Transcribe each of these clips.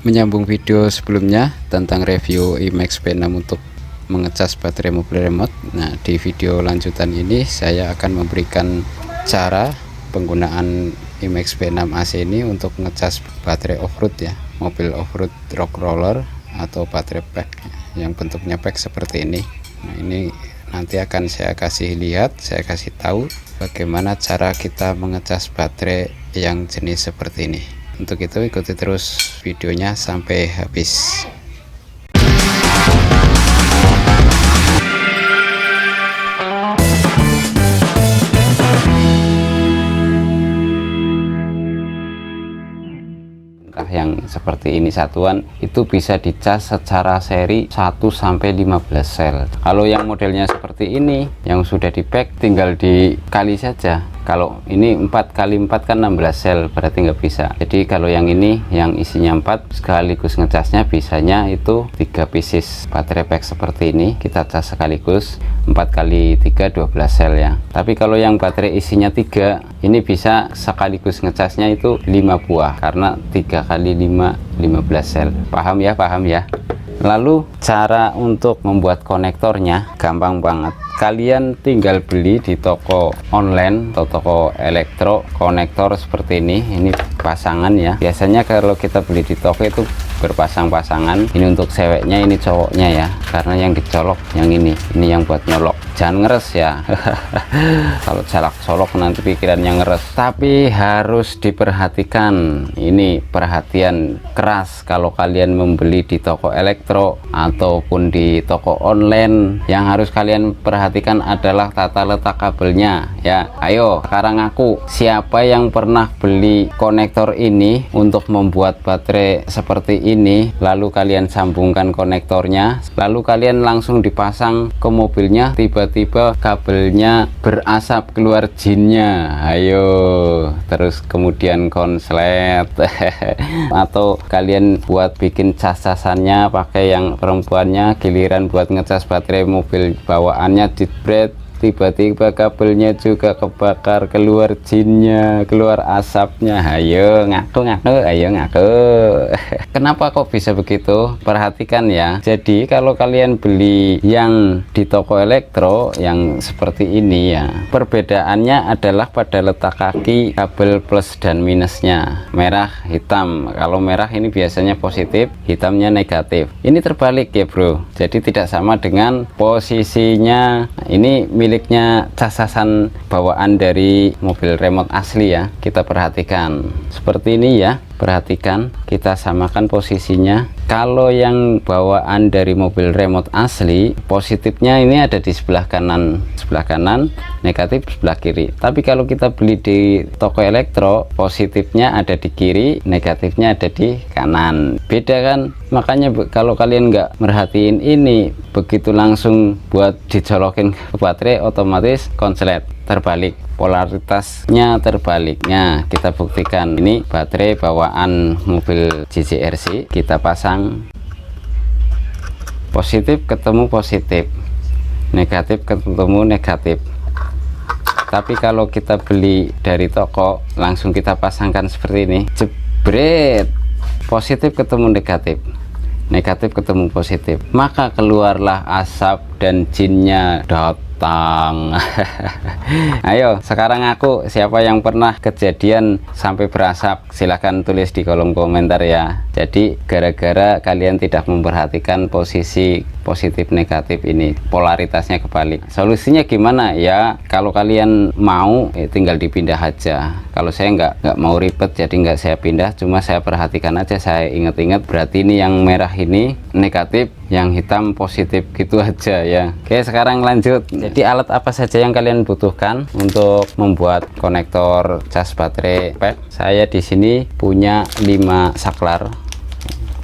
Menyambung video sebelumnya tentang review IMAX P6 untuk mengecas baterai mobil remote. Nah, di video lanjutan ini saya akan memberikan cara penggunaan IMAX P6 AC ini untuk ngecas baterai off-road ya, mobil off-road rock roller atau baterai pack yang bentuknya pack seperti ini. Nah, ini nanti akan saya kasih lihat, saya kasih tahu bagaimana cara kita mengecas baterai yang jenis seperti ini. Untuk itu ikuti terus videonya sampai habis. Yang seperti ini satuan itu bisa dicas secara seri 1 sampai 15 sel. Kalau yang modelnya seperti ini yang sudah di pack tinggal dikali saja. Kalau ini 4 kali 4 kan 16 sel, berarti nggak bisa. Jadi kalau yang ini yang isinya 4 sekaligus ngecasnya bisanya itu 3 pieces baterai pack seperti ini kita cas sekaligus 4 kali 3 12 sel ya. Tapi kalau yang baterai isinya 3 ini bisa sekaligus ngecasnya itu 5 buah karena 3 kali 5 15 sel. Paham ya, paham ya. Lalu cara untuk membuat konektornya gampang banget. Kalian tinggal beli di toko online atau toko elektro konektor seperti ini pasangan ya. Biasanya kalau kita beli di toko itu berpasang-pasangan. Ini untuk ceweknya, ini cowoknya ya, karena yang dicolok yang ini yang buat nyolok. Jangan ngeres ya. Kalau colok nanti pikirannya ngeres. Tapi harus diperhatikan, ini perhatian keras kalau kalian membeli di toko elektro ataupun di toko online. Yang harus kalian perhatikan adalah tata letak kabelnya ya. Ayo sekarang aku, siapa yang pernah beli konektor ini untuk membuat baterai seperti ini, lalu kalian sambungkan konektornya, lalu kalian langsung dipasang ke mobilnya, tiba-tiba kabelnya berasap keluar jinnya, ayo, terus kemudian konslet. Atau kalian buat bikin cas-casannya pakai yang perempuannya, giliran buat ngecas baterai mobil bawaannya jebret, tiba-tiba kabelnya juga kebakar, keluar jinnya, keluar asapnya. Ayo ngaku, ayo ngaku. Kenapa kok bisa begitu? Perhatikan ya. Jadi kalau kalian beli yang di toko elektro yang seperti ini ya, perbedaannya adalah pada letak kaki kabel plus dan minusnya, merah hitam. Kalau merah ini biasanya positif, hitamnya negatif. Ini terbalik ya bro, jadi tidak sama dengan posisinya. Ini miliknya casasan bawaan dari mobil remote asli ya. Kita perhatikan seperti ini ya, perhatikan, kita samakan posisinya. Kalau yang bawaan dari mobil remote asli, positifnya ini ada di sebelah kanan, negatif sebelah kiri. Tapi kalau kita beli di toko elektro, positifnya ada di kiri, negatifnya ada di kanan. Beda kan? Makanya kalau kalian nggak merhatiin ini, begitu langsung buat dicolokin ke baterai, otomatis konslet, terbalik, polaritasnya terbaliknya. Kita buktikan, ini baterai bawaan mobil JCRC, kita pasang positif ketemu positif, negatif ketemu negatif. Tapi kalau kita beli dari toko, langsung kita pasangkan seperti ini, jebret, positif ketemu negatif, negatif ketemu positif, maka keluarlah asap dan jinnya datang. Ayo sekarang aku, siapa yang pernah kejadian sampai berasap, silahkan tulis di kolom komentar ya. Jadi gara-gara kalian tidak memperhatikan posisi positif negatif ini, polaritasnya kebalik. Solusinya gimana ya? Kalau kalian mau tinggal dipindah aja. Kalau saya nggak mau ribet, jadi nggak saya pindah, cuma saya perhatikan aja, saya ingat-ingat, berarti ini yang merah ini negatif, yang hitam positif, gitu aja ya. Oke, sekarang lanjut. Jadi alat apa saja yang kalian butuhkan untuk membuat konektor cas baterai pack? Saya di sini punya 5 saklar.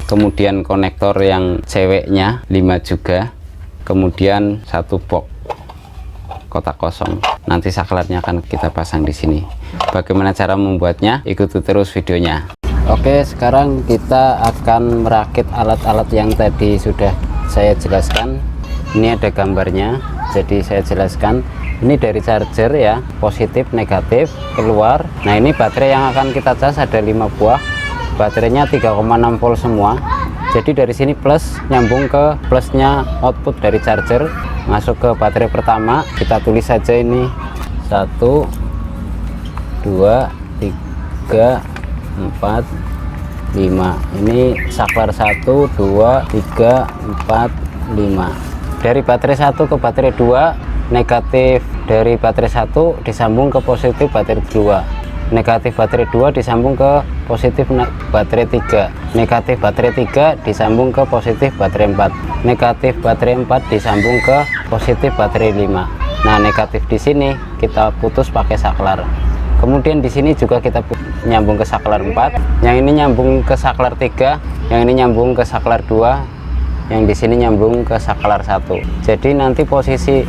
Kemudian konektor yang ceweknya 5 juga. Kemudian 1 box kotak kosong. Nanti saklarnya akan kita pasang di sini. Bagaimana cara membuatnya? Ikuti terus videonya. Oke, sekarang kita akan merakit alat-alat yang tadi sudah saya jelaskan. Ini ada gambarnya, jadi saya jelaskan. Ini dari charger ya, positif negatif keluar. Nah, ini baterai yang akan kita cas, ada 5 buah. baterainya 3,6 volt semua. Jadi dari sini plus nyambung ke plusnya output dari charger masuk ke baterai pertama. Kita tulis saja ini 1 2 3 4 5. Ini saklar 1 2 3 4 5. Dari baterai 1 ke baterai 2, negatif dari baterai 1 disambung ke positif baterai 2. Negatif baterai 2 disambung ke positif baterai 3. Negatif baterai 3 disambung ke positif baterai 4. Negatif baterai 4 disambung ke positif baterai 5. Nah, negatif di sini kita putus pakai saklar. Kemudian di sini juga kita nyambung ke saklar 4. Yang ini nyambung ke saklar 3, yang ini nyambung ke saklar 2, yang di sini nyambung ke saklar 1. Jadi nanti posisi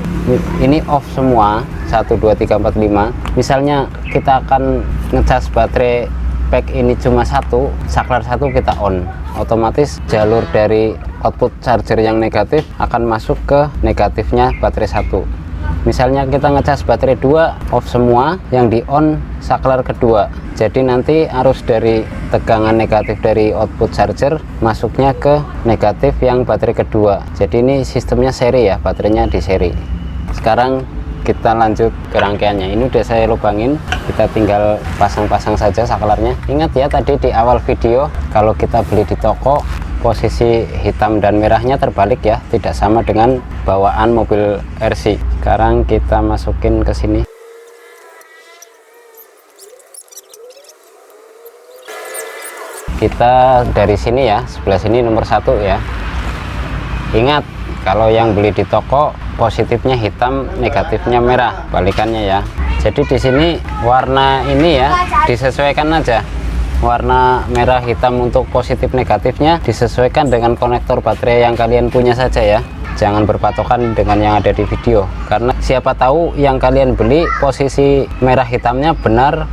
ini off semua 1 2 3 4 5. Misalnya kita akan ngecas baterai pack ini cuma 1, saklar 1 kita on, otomatis jalur dari output charger yang negatif akan masuk ke negatifnya baterai 1. Misalnya kita ngecas baterai 2 off semua, yang di on saklar kedua. Jadi nanti arus dari tegangan negatif dari output charger masuknya ke negatif yang baterai kedua. Jadi ini sistemnya seri ya, baterainya di seri. Sekarang kita lanjut ke rangkaiannya. Ini udah saya lubangin, kita tinggal pasang-pasang saja saklarnya. Ingat ya tadi di awal video, kalau kita beli di toko posisi hitam dan merahnya terbalik ya, tidak sama dengan bawaan mobil RC. Sekarang kita masukin ke sini. Kita dari sini ya, sebelah sini nomor 1 ya. Ingat, kalau yang beli di toko positifnya hitam, negatifnya merah, balikannya ya. Jadi di sini warna ini ya disesuaikan aja. Warna merah hitam untuk positif negatifnya disesuaikan dengan konektor baterai yang kalian punya saja ya. Jangan berpatokan dengan yang ada di video, karena siapa tahu yang kalian beli posisi merah hitamnya benar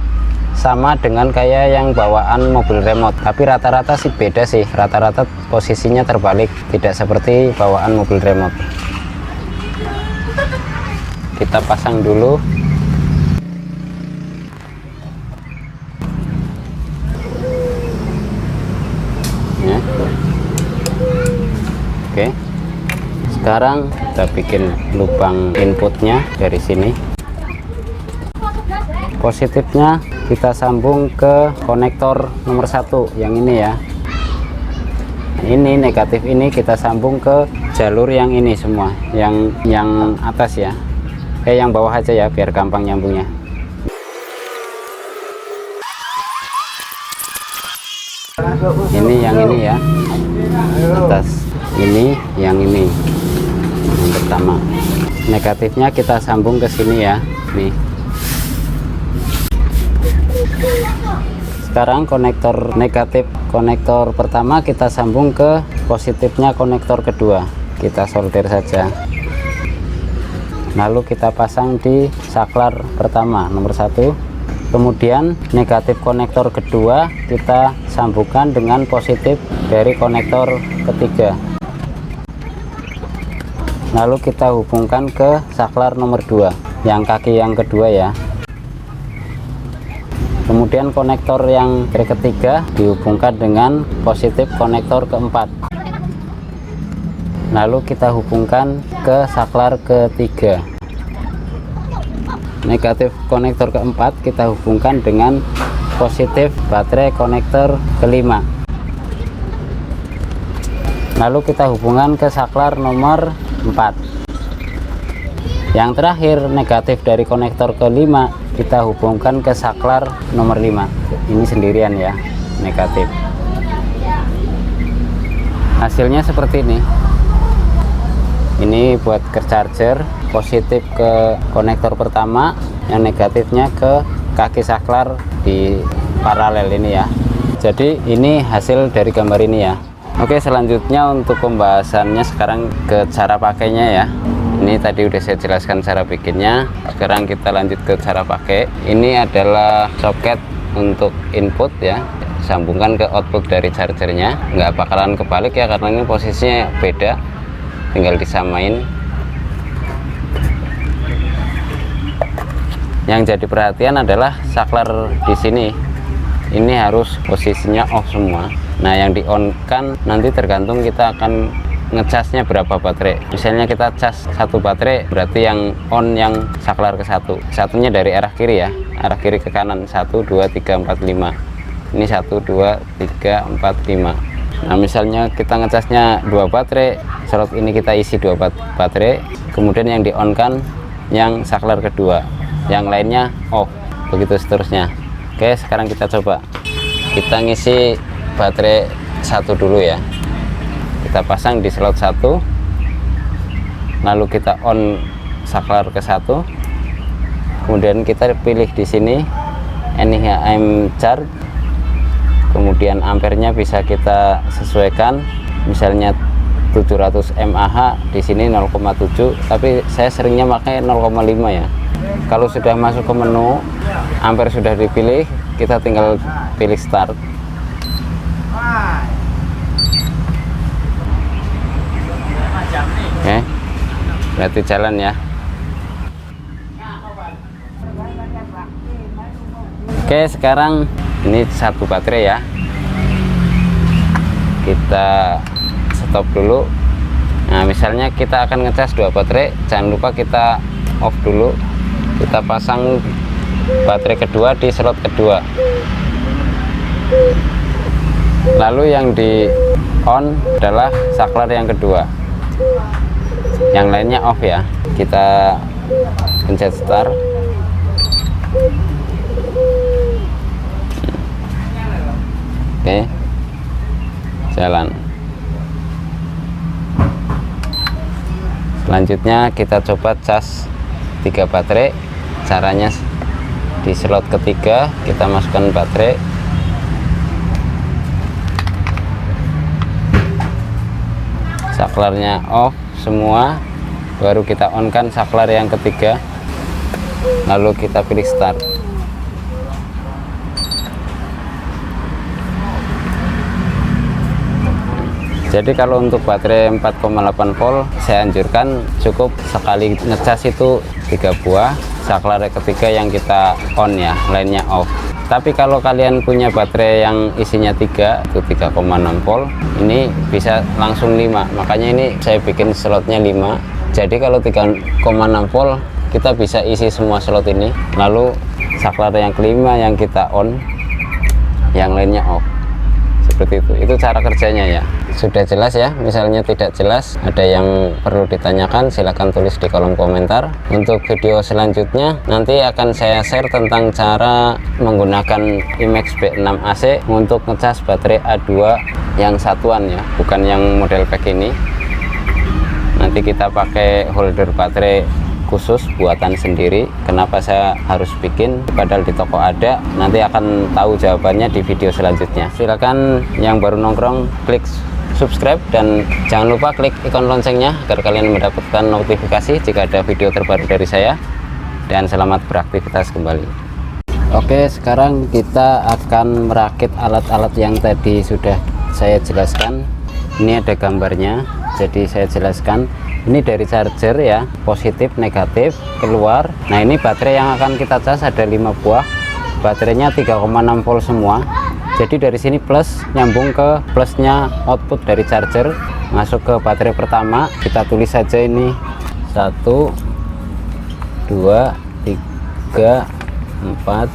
sama dengan kayak yang bawaan mobil remote, tapi rata-rata sih beda sih, rata-rata posisinya terbalik, tidak seperti bawaan mobil remote. Kita pasang dulu. Ya. Oke, sekarang kita bikin lubang inputnya dari sini. Positifnya kita sambung ke konektor nomor 1 yang ini ya. Ini negatif ini kita sambung ke jalur yang ini semua, yang atas ya. Yang bawah aja ya biar gampang nyambungnya. Ini yang ini ya, atas ini, yang ini yang pertama. Negatifnya kita sambung ke sini ya, nih. Sekarang konektor negatif konektor pertama kita sambung ke positifnya konektor kedua, kita solder saja. Lalu kita pasang di saklar pertama nomor 1. Kemudian negatif konektor kedua kita sambungkan dengan positif dari konektor ketiga. Lalu kita hubungkan ke saklar nomor 2, yang kaki yang kedua ya. Kemudian konektor yang dari ketiga dihubungkan dengan positif konektor keempat. Lalu kita hubungkan ke saklar ketiga. Negatif konektor keempat kita hubungkan dengan positif baterai konektor kelima. Lalu kita hubungkan ke saklar nomor 4. Yang terakhir negatif dari konektor kelima kita hubungkan ke saklar nomor 5. Ini sendirian ya, negatif. Hasilnya seperti ini. Ini buat ke charger, positif ke konektor pertama, yang negatifnya ke kaki saklar di paralel ini ya. Jadi ini hasil dari gambar ini ya. Oke, selanjutnya untuk pembahasannya sekarang ke cara pakainya ya. Ini tadi udah saya jelaskan cara bikinnya. Sekarang kita lanjut ke cara pakai. Ini adalah soket untuk input ya, sambungkan ke output dari chargernya. Nggak bakalan kebalik ya, karena ini posisinya beda, tinggal disamain. Yang jadi perhatian adalah saklar di sini ini harus posisinya off semua. Nah yang di on kan nanti tergantung kita akan ngecasnya berapa baterai. Misalnya kita cas satu baterai, berarti yang on yang saklar ke satu, satunya dari arah kiri ya, arah kiri ke kanan, 1 2 3 4 5. Ini 1 2 3 4 5. Nah misalnya kita ngecasnya 2 baterai, slot ini kita isi 2 baterai, kemudian yang di on kan yang saklar kedua, yang lainnya off, begitu seterusnya. Oke, sekarang kita coba, kita ngisi baterai 1 dulu ya, kita pasang di slot 1, lalu kita on saklar ke 1, kemudian kita pilih di sini NiHM charge, kemudian ampernya bisa kita sesuaikan, misalnya 700 mAh, di sini 0,7, tapi saya seringnya pakai 0,5 ya. Kalau sudah masuk ke menu, ampere sudah dipilih, kita tinggal pilih start. Oke, berarti jalan ya. Oke, sekarang ini satu baterai ya, kita stop dulu. Nah misalnya kita akan ngecas 2 baterai, jangan lupa kita off dulu, kita pasang baterai kedua di slot kedua, lalu yang di on adalah saklar yang kedua, yang lainnya off ya. Kita pencet start. Oke, jalan. Selanjutnya kita coba cas 3 baterai. Caranya di slot ketiga kita masukkan baterai, saklarnya off semua, baru kita on kan saklar yang ketiga, lalu kita pilih start. Jadi kalau untuk baterai 4,8 volt saya anjurkan cukup sekali ngecas itu 3 buah, saklar ketiga yang kita on ya, lainnya off. Tapi kalau kalian punya baterai yang isinya 3 itu 3,6 volt, ini bisa langsung 5, makanya ini saya bikin slotnya 5. Jadi kalau 3,6 volt kita bisa isi semua slot ini, lalu saklar yang kelima yang kita on, yang lainnya off, seperti itu cara kerjanya ya. Sudah jelas ya? Misalnya tidak jelas, ada yang perlu ditanyakan, silahkan tulis di kolom komentar. Untuk video selanjutnya nanti akan saya share tentang cara menggunakan IMEX B6 AC untuk ngecas baterai A2 yang satuan ya, bukan yang model pack ini. Nanti kita pakai holder baterai khusus buatan sendiri. Kenapa saya harus bikin, padahal di toko ada? Nanti akan tahu jawabannya di video selanjutnya. Silakan yang baru nongkrong klik subscribe dan jangan lupa klik ikon loncengnya agar kalian mendapatkan notifikasi jika ada video terbaru dari saya. Dan selamat beraktivitas kembali. Oke, sekarang kita akan merakit alat-alat yang tadi sudah saya jelaskan. Ini ada gambarnya, jadi saya jelaskan. Ini dari charger ya, positif negatif keluar. Nah ini baterai yang akan kita cas ada 5 buah, baterainya 3,6 volt semua. Jadi dari sini plus nyambung ke plusnya output dari charger, masuk ke baterai pertama. Kita tulis saja ini 1 2 3 4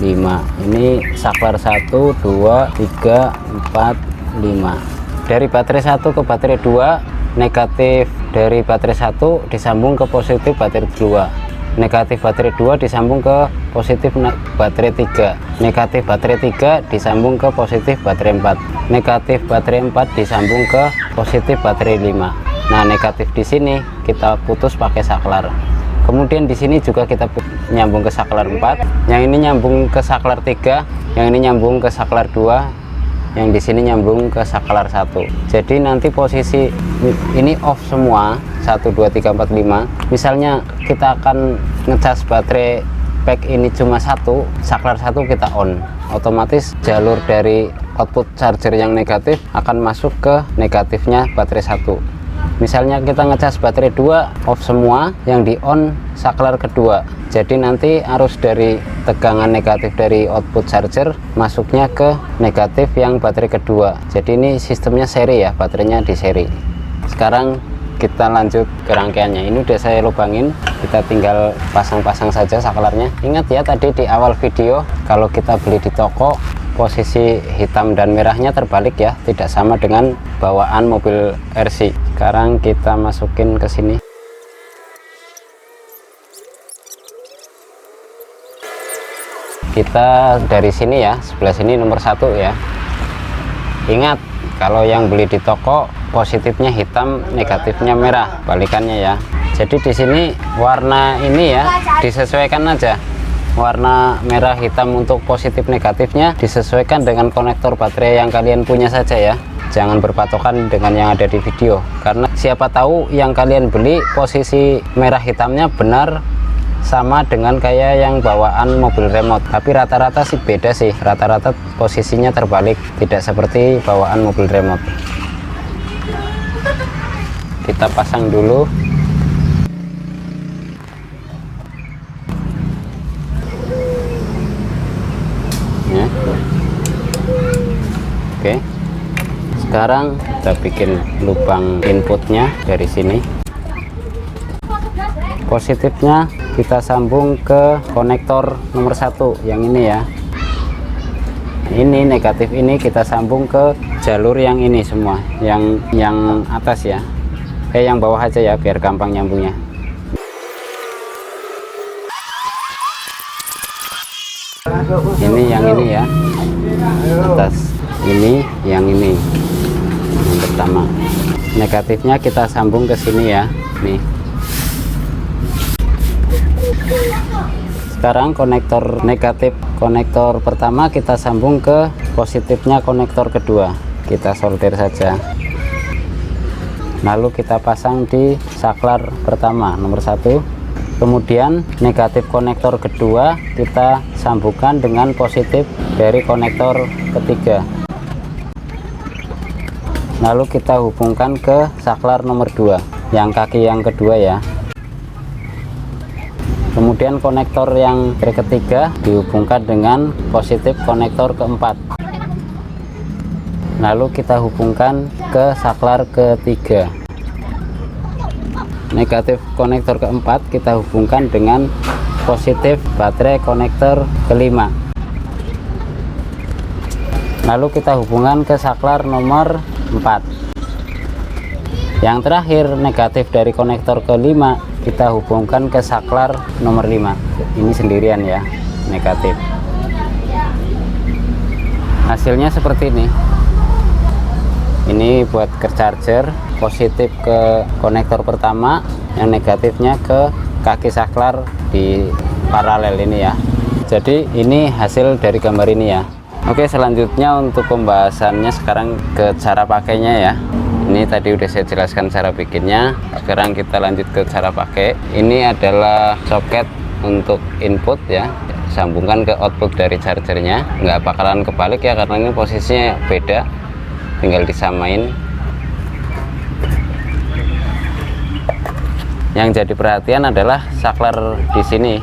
5. Ini saklar 1 2 3 4 5. Dari baterai 1 ke baterai 2, negatif dari baterai 1 disambung ke positif baterai 2. Negatif baterai 2 disambung ke positif baterai 3. Negatif baterai 3 disambung ke positif baterai 4. Negatif baterai 4 disambung ke positif baterai 5. Nah, negatif di sini kita putus pakai saklar. Kemudian di sini juga kita nyambung ke saklar 4. Yang ini nyambung ke saklar 3, yang ini nyambung ke saklar 2, yang di sini nyambung ke saklar 1. Jadi nanti posisi ini off semua, 1 2 3 4 5. Misalnya kita akan ngecas baterai pack ini cuma 1, saklar 1 kita on, otomatis jalur dari output charger yang negatif akan masuk ke negatifnya baterai 1. Misalnya kita ngecas baterai 2 off semua, yang di on saklar kedua, jadi nanti arus dari tegangan negatif dari output charger masuknya ke negatif yang baterai kedua. Jadi ini sistemnya seri ya, baterainya di seri. Sekarang kita lanjut ke rangkaiannya. Ini udah saya lubangin, kita tinggal pasang-pasang saja saklarnya. Ingat ya tadi di awal video, kalau kita beli di toko posisi hitam dan merahnya terbalik ya, tidak sama dengan bawaan mobil RC. Sekarang kita masukin ke sini. Kita dari sini ya, sebelah sini nomor 1 ya. Ingat, kalau yang beli di toko positifnya hitam, negatifnya merah, balikannya ya. Jadi di sini warna ini ya disesuaikan aja. Warna merah hitam untuk positif negatifnya disesuaikan dengan konektor baterai yang kalian punya saja ya. Jangan berpatokan dengan yang ada di video, karena siapa tahu yang kalian beli posisi merah hitamnya benar sama dengan kayak yang bawaan mobil remote, tapi rata-rata sih beda sih, rata-rata posisinya terbalik, tidak seperti bawaan mobil remote. Kita pasang dulu. Ya. Oke, sekarang kita bikin lubang inputnya dari sini. Positifnya kita sambung ke konektor nomor 1 yang ini ya. Ini negatif ini kita sambung ke jalur yang ini semua, yang atas ya. Yang bawah aja ya biar gampang nyambungnya. Ini yang ini ya, atas ini, yang ini yang pertama. Negatifnya kita sambung ke sini ya, nih. Sekarang konektor negatif konektor pertama kita sambung ke positifnya konektor kedua, kita solder saja. Lalu kita pasang di saklar pertama nomor 1. Kemudian negatif konektor kedua kita sambungkan dengan positif dari konektor ketiga. Lalu kita hubungkan ke saklar nomor 2, yang kaki yang kedua ya. Kemudian konektor yang dari ketiga dihubungkan dengan positif konektor keempat. Lalu kita hubungkan ke saklar ketiga. Negatif konektor keempat kita hubungkan dengan positif baterai konektor kelima. Lalu kita hubungkan ke saklar nomor 4. Yang terakhir, negatif dari konektor kelima kita hubungkan ke saklar nomor 5. Ini sendirian ya, negatif. Hasilnya seperti ini. Ini buat ke charger, positif ke konektor pertama, yang negatifnya ke kaki saklar di paralel ini ya. Jadi ini hasil dari gambar ini ya. Oke, selanjutnya untuk pembahasannya sekarang ke cara pakainya ya. Ini tadi udah saya jelaskan cara bikinnya. Sekarang kita lanjut ke cara pakai. Ini adalah soket untuk input ya, sambungkan ke output dari chargernya. Nggak bakalan kebalik ya, karena ini posisinya beda, tinggal disamain. Yang jadi perhatian adalah saklar di sini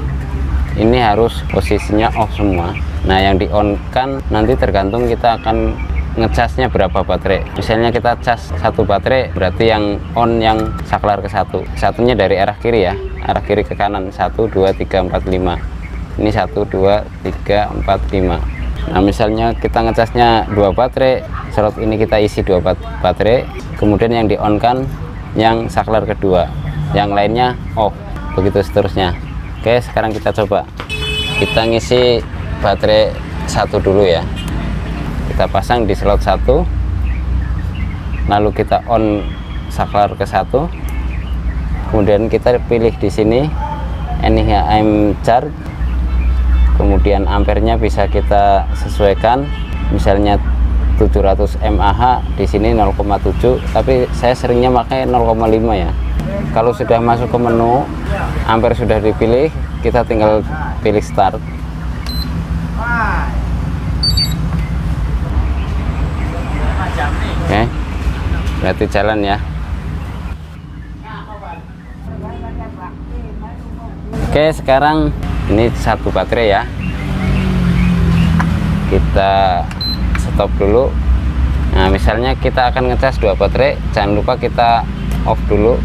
ini harus posisinya off semua. Nah, yang di on kan nanti tergantung kita akan ngecasnya berapa baterai. Misalnya kita cas 1 baterai, berarti yang on yang saklar ke 1. Satunya dari arah kiri ya, arah kiri ke kanan. 1 2 3 4 5. Ini 1 2 3 4 5. Nah, misalnya kita ngecasnya 2 baterai, slot ini kita isi 2 baterai, kemudian yang di on kan yang saklar kedua, yang lainnya off, begitu seterusnya. Oke, sekarang kita coba. Kita ngisi baterai 1 dulu ya. Kita pasang di slot 1, lalu kita on saklar ke 1, kemudian kita pilih di sini NIHM charge, kemudian ampernya bisa kita sesuaikan, misalnya 700 mAh, di sini 0,7, tapi saya seringnya pakai 0,5 ya. Kalau sudah masuk ke menu, ampere sudah dipilih, kita tinggal pilih start. Oke, berarti jalan ya. Oke, sekarang ini satu baterai ya, kita stop dulu. Nah, misalnya kita akan ngecas 2 baterai, jangan lupa kita off dulu,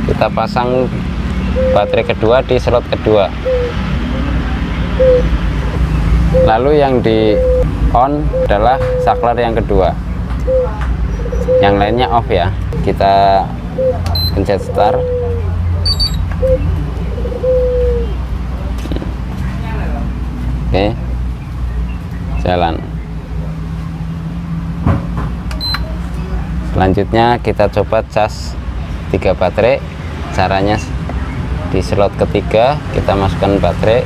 kita pasang baterai kedua di slot kedua, lalu yang di on adalah saklar yang kedua, yang lainnya off ya. Kita pencet start. Oke, jalan. Selanjutnya kita coba cas 3 baterai. Caranya di slot ketiga kita masukkan baterai,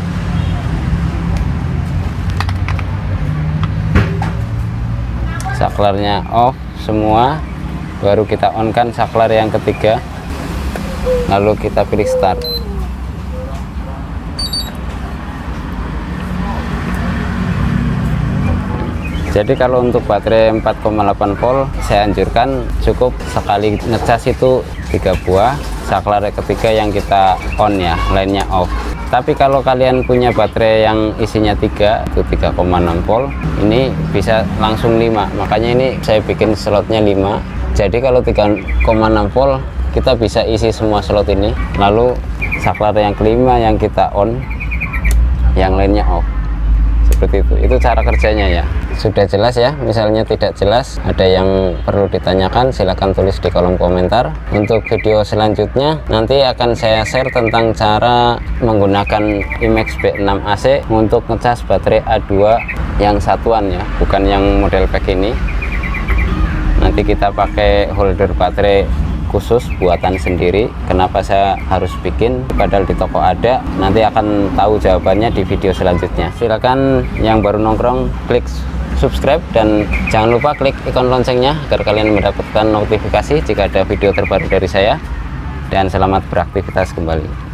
saklarnya off semua, baru kita on kan saklar yang ketiga, lalu kita pilih start. Jadi kalau untuk baterai 4,8 volt saya anjurkan cukup sekali ngecas itu 3 buah, saklar ketiga yang kita on ya, lainnya off. Tapi kalau kalian punya baterai yang isinya 3 itu 3,6 volt, ini bisa langsung 5, makanya ini saya bikin slotnya 5. Jadi kalau 3,6 volt kita bisa isi semua slot ini, lalu saklar yang kelima yang kita on, yang lainnya off. Seperti itu cara kerjanya ya. Sudah jelas ya? Misalnya tidak jelas, ada yang perlu ditanyakan, silahkan tulis di kolom komentar. Untuk video selanjutnya nanti akan saya share tentang cara menggunakan IMEX B6 AC untuk ngecas baterai A2 yang satuan ya, bukan yang model pack ini. Nanti kita pakai holder baterai khusus buatan sendiri. Kenapa saya harus bikin padahal di toko ada? Nanti akan tahu jawabannya di video selanjutnya. Silakan yang baru nongkrong klik subscribe dan jangan lupa klik ikon loncengnya agar kalian mendapatkan notifikasi jika ada video terbaru dari saya. Dan selamat beraktivitas kembali.